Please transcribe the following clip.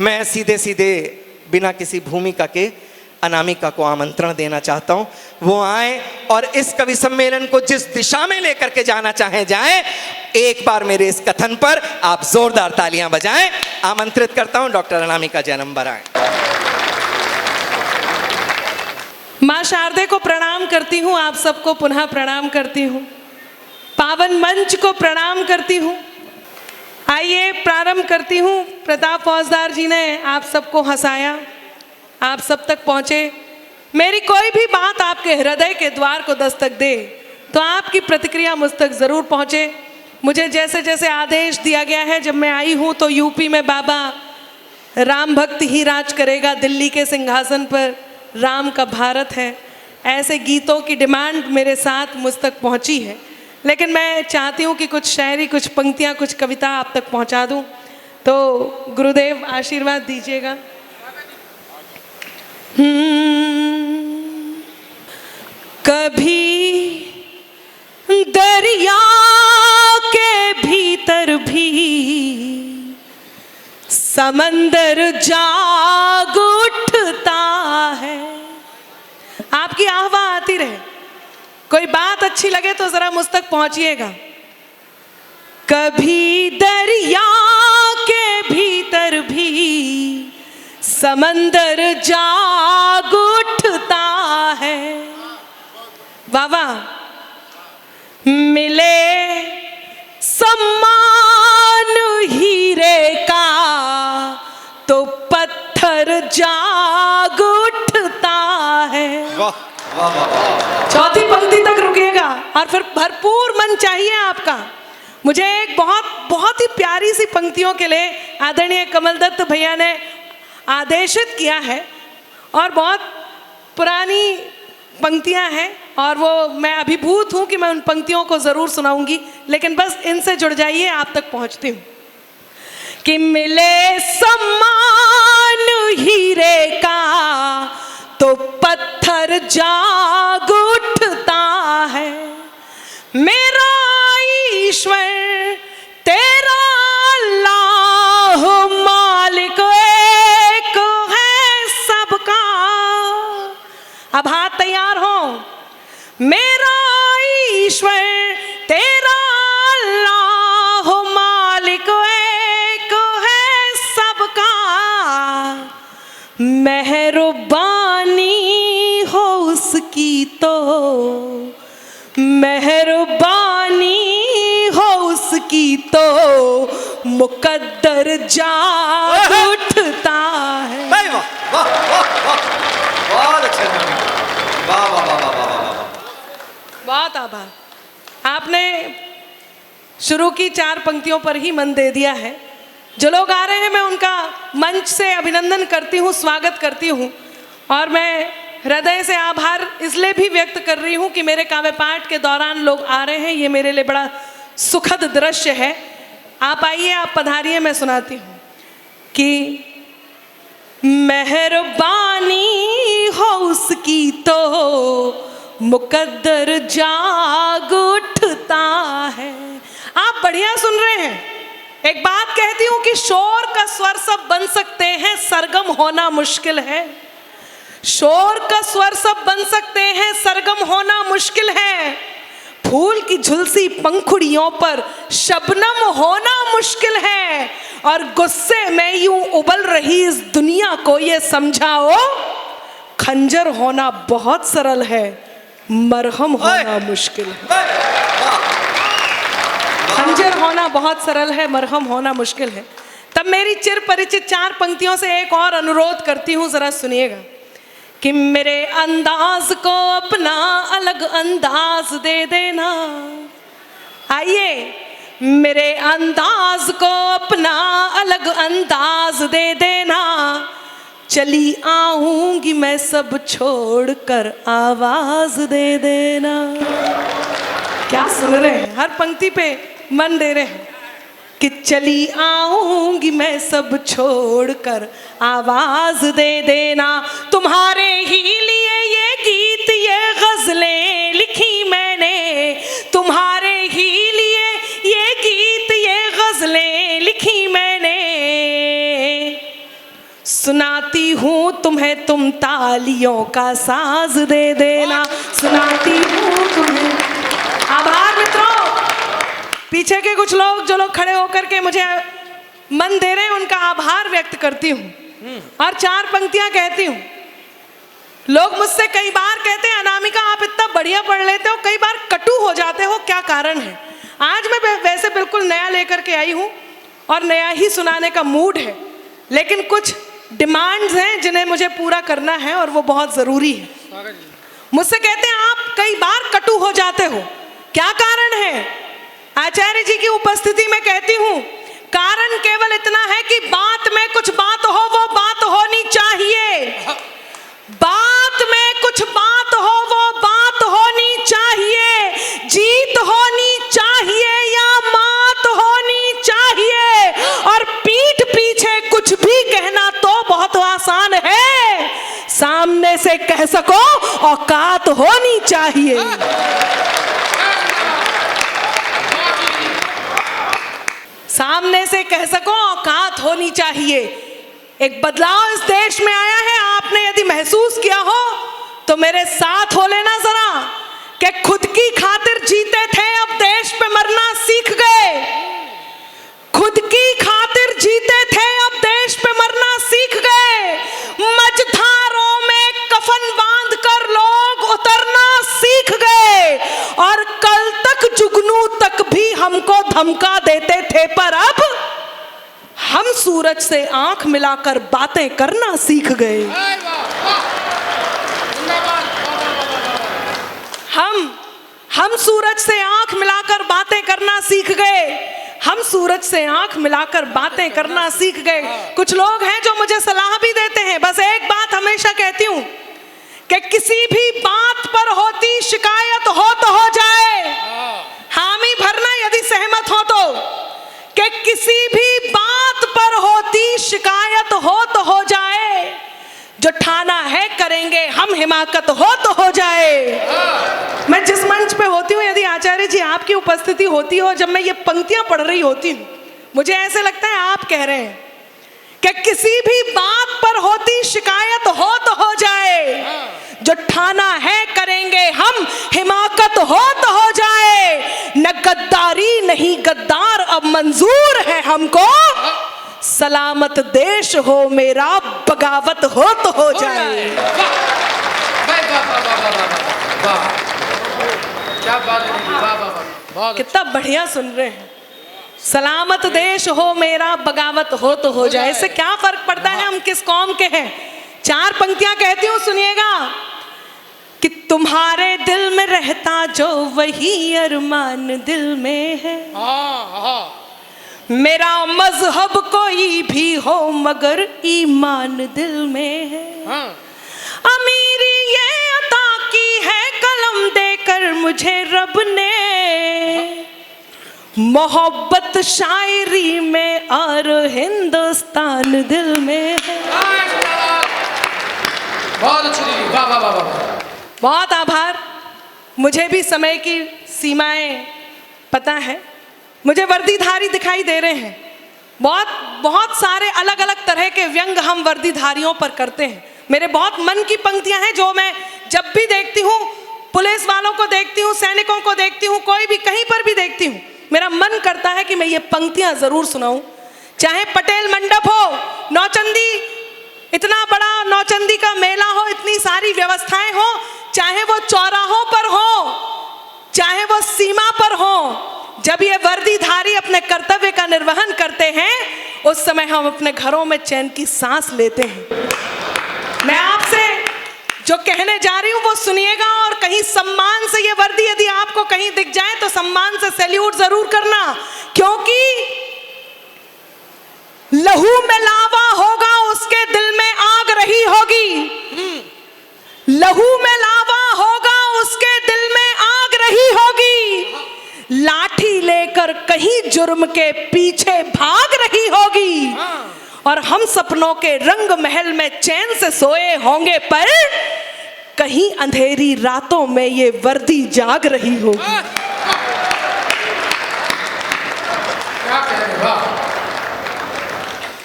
मैं सीधे सीधे बिना किसी भूमिका के अनामिका को आमंत्रण देना चाहता हूं, वो आए और इस कवि सम्मेलन को जिस दिशा में लेकर के जाना चाहे जाएं। एक बार मेरे इस कथन पर आप जोरदार तालियां बजाएं। आमंत्रित करता हूं डॉक्टर अनामिका जैनंबर आए। माँ शारदे को प्रणाम करती हूँ, आप सबको पुनः प्रणाम करती हूँ, पावन मंच को प्रणाम करती हूँ। आइए प्रारंभ करती हूँ। प्रताप फौजदार जी ने आप सबको हंसाया, आप सब तक पहुँचे। मेरी कोई भी बात आपके हृदय के द्वार को दस्तक दे तो आपकी प्रतिक्रिया मुझ तक ज़रूर पहुँचे। मुझे जैसे जैसे आदेश दिया गया है, जब मैं आई हूँ तो यूपी में बाबा राम भक्त ही राज करेगा, दिल्ली के सिंहासन पर राम का भारत है, ऐसे गीतों की डिमांड मेरे साथ मुझ तक पहुंची है। लेकिन मैं चाहती हूं कि कुछ शायरी, कुछ पंक्तियां, कुछ कविता आप तक पहुंचा दूं, तो गुरुदेव आशीर्वाद दीजिएगा। कभी दरिया के भीतर भी समंदर जाग उठता है। आपकी आहवा आती रहे, कोई बात अच्छी लगे तो जरा मुझ तक पहुंचिएगा। कभी दरिया के भीतर भी समंदर जाग उठता है। वाह वाह। मिले सम्मान हीरे का तो पत्थर जाग उठता है। वाह वाह वाह। चौथी पंक्ति तक रुकिएगा और फिर भरपूर मन चाहिए आपका। मुझे एक बहुत ही प्यारी सी पंक्तियों के लिए आदरणीय कमल दत्त भैया ने आदेशित किया है और बहुत पुरानी पंक्तियां हैं और वो मैं अभिभूत हूं कि मैं उन पंक्तियों को जरूर सुनाऊंगी, लेकिन बस इनसे जुड़ जाइए, आप तक पहुंचती हूं। कि मिले सम्मान हीरे का तो पत्थर जाग उठता है। मेरा ईश्वर तेरा अल्लाह मालिक एक है सबका। अब हाथ तैयार हो। मेरा ईश्वर तेरा अल्लाह मालिक एक है सबका। मेहरबानी हो उसकी तो, मेहरबानी हो उसकी तो मुकद्दर जाग उठता है। बहुत अच्छा। वाह वाह वाह वाह वाह। बहुत आभार। आपने शुरू की 4 पंक्तियों पर ही मन दे दिया है। जो लोग आ रहे हैं मैं उनका मंच से अभिनंदन करती हूँ, स्वागत करती हूँ और मैं हृदय से आभार इसलिए भी व्यक्त कर रही हूँ कि मेरे काव्य पाठ के दौरान लोग आ रहे हैं। ये मेरे लिए बड़ा सुखद दृश्य है। आप आइए, आप पधारिए, मैं सुनाती हूँ कि मेहरबानी हो उसकी तो मुकद्दर जाग उठता है। आप बढ़िया सुन रहे हैं। एक बात कहती हूं कि शोर का स्वर सब बन सकते हैं, सरगम होना मुश्किल है। शोर का स्वर सब बन सकते हैं, सरगम होना मुश्किल है। फूल की झुलसी पंखुड़ियों पर शबनम होना मुश्किल है। और गुस्से में यूं उबल रही इस दुनिया को ये समझाओ, खंजर होना बहुत सरल है, मरहम होना मुश्किल है। खंजर होना बहुत सरल है, मरहम होना मुश्किल है। तब मेरी चिर परिचित 4 पंक्तियों से एक और अनुरोध करती हूँ, जरा सुनिएगा। कि मेरे अंदाज को अपना अलग अंदाज दे देना। आइए, मेरे अंदाज को अपना अलग अंदाज दे देना। चली आऊंगी मैं सब छोड़कर आवाज दे देना। क्या सुन रहे हैं? हर पंक्ति पे मन दे रहे हैं कि चली आऊंगी मैं सब छोड़कर आवाज दे देना। तुम्हारे ही लिए ये गीत, ये गजलें लिखी मैंने। तुम्हारे ही लिए ये गीत, ये गजलें लिखी मैंने। सुनाती हूँ तुम्हें, तुम तालियों का साज दे देना। सुनाती हूँ तुम्हें। आभार मित्रों, पीछे के कुछ लोग जो लोग खड़े होकर के मुझे मन दे रहे हैं, उनका आभार व्यक्त करती हूँ और 4 पंक्तियां कहती हूँ। लोग मुझसे कई बार कहते हैं, अनामिका आप इतना बढ़िया पढ़ लेते हो, कई बार कटु हो जाते हो, क्या कारण है? आज मैं वैसे बिल्कुल नया लेकर के आई हूँ और नया ही सुनाने का मूड है, लेकिन कुछ डिमांड्स हैं जिन्हें मुझे पूरा करना है और वो बहुत ज़रूरी है। मुझसे कहते हैं आप कई बार कटु हो जाते हो, क्या कारण है? आचार्य जी की उपस्थिति में कहती हूँ, कारण केवल इतना है कि बात में कुछ बात हो, वो बात होनी चाहिए। बात में कुछ बात हो, वो बात होनी चाहिए। जीत होनी चाहिए या मात होनी चाहिए। और पीठ पीछे कुछ भी कहना तो बहुत आसान है, सामने से कह सको औकात होनी चाहिए। सामने से कह सको औकात होनी चाहिए। एक बदलाव इस देश में आया है, आपने यदि महसूस किया हो तो मेरे साथ हो लेना जरा, कि खुद की खातिर जीते थे, अब देश पे मरना सीख गए। खुद की खातिर जीते थे, अब देश पे मरना सीख गए। मझधारों में कफन बांध कर लोग उतरना सीख गए। और कल तक जुगनू तक भी हमको धमका देते थे, पर अब हम सूरज से आंख मिलाकर बातें करना सीख गए। हम सूरज से आंख मिलाकर बातें करना सीख गए। हम सूरज से आंख मिलाकर बातें करना सीख गए। कुछ लोग हैं जो मुझे सलाह भी देते हैं, बस एक बात हमेशा कहती हूं कि किसी भी बात पर होती शिकायत हो तो हो जाए, हामी भरना यदि सहमत हो तो, कि किसी भी बात पर होती शिकायत हो तो हो जाए, जो ठाना है करेंगे हम, हिमाकत हो तो हो जाए। मैं जिस मंच पे होती हूँ, यदि आचार्य जी आपकी उपस्थिति होती हो, जब मैं ये पंक्तियां पढ़ रही होती हूँ, मुझे ऐसे लगता है आप कह रहे हैं कि किसी भी बात पर होती शिकायत हो तो हो जाए, जो ठाना है करेंगे हम, हिमाकत हो तो हो जाए। न गद्दारी नहीं गद्दार अब मंजूर है हमको, सलामत देश हो मेरा बगावत हो तो हो जाए। कितना बढ़िया सुन रहे हैं। सलामत देश हो मेरा बगावत हो तो हो जाए। इससे क्या फर्क पड़ता है हम किस कौम के हैं? 4 पंक्तियां कहती हूं, सुनिएगा। कि तुम्हारे दिल में रहता जो वही अरमान दिल में है। मेरा मजहब कोई भी हो मगर ईमान दिल में है। अमीरी ये अता की है कलम देकर मुझे रब ने, मोहब्बत शायरी में और हिंदुस्तान दिल में है। बहुत अच्छी दीदी, वाह वाह वाह वाह। बहुत आभार। मुझे भी समय की सीमाएं पता है, मुझे वर्दीधारी दिखाई दे रहे हैं। बहुत सारे अलग अलग तरह के व्यंग हम वर्दीधारियों पर करते हैं। मेरे बहुत मन की पंक्तियां हैं जो मैं जब भी देखती हूँ, पुलिस वालों को देखती हूँ, सैनिकों को देखती हूँ, कोई भी कहीं पर भी देखती हूँ, मेरा मन करता है कि मैं ये पंक्तियां जरूर सुनाऊं। चाहे पटेल मंडप हो, नौचंदी, इतना बड़ा नौचंदी का मेला हो, इतनी सारी व्यवस्थाएं हो, चाहे वो चौराहों पर हो, चाहे वो सीमा पर हो, जब ये वर्दीधारी अपने कर्तव्य का निर्वहन करते हैं, उस समय हम अपने घरों में चैन की सांस लेते हैं। मैं आपसे जो कहने जा रही हूं वो सुनिएगा, और कहीं सम्मान से ये वर्दी यदि आपको कहीं दिख जाए तो सम्मान से सैल्यूट जरूर करना, क्योंकि लहू में लावा होगा उसके दिल में आग रही होगी। लहू में लावा होगा उसके दिल में आग रही होगी। लाठी लेकर कहीं जुर्म के पीछे भाग रही होगी, और हम सपनों के रंग महल में चैन से सोए होंगे, पर कहीं अंधेरी रातों में ये वर्दी जाग रही होगी।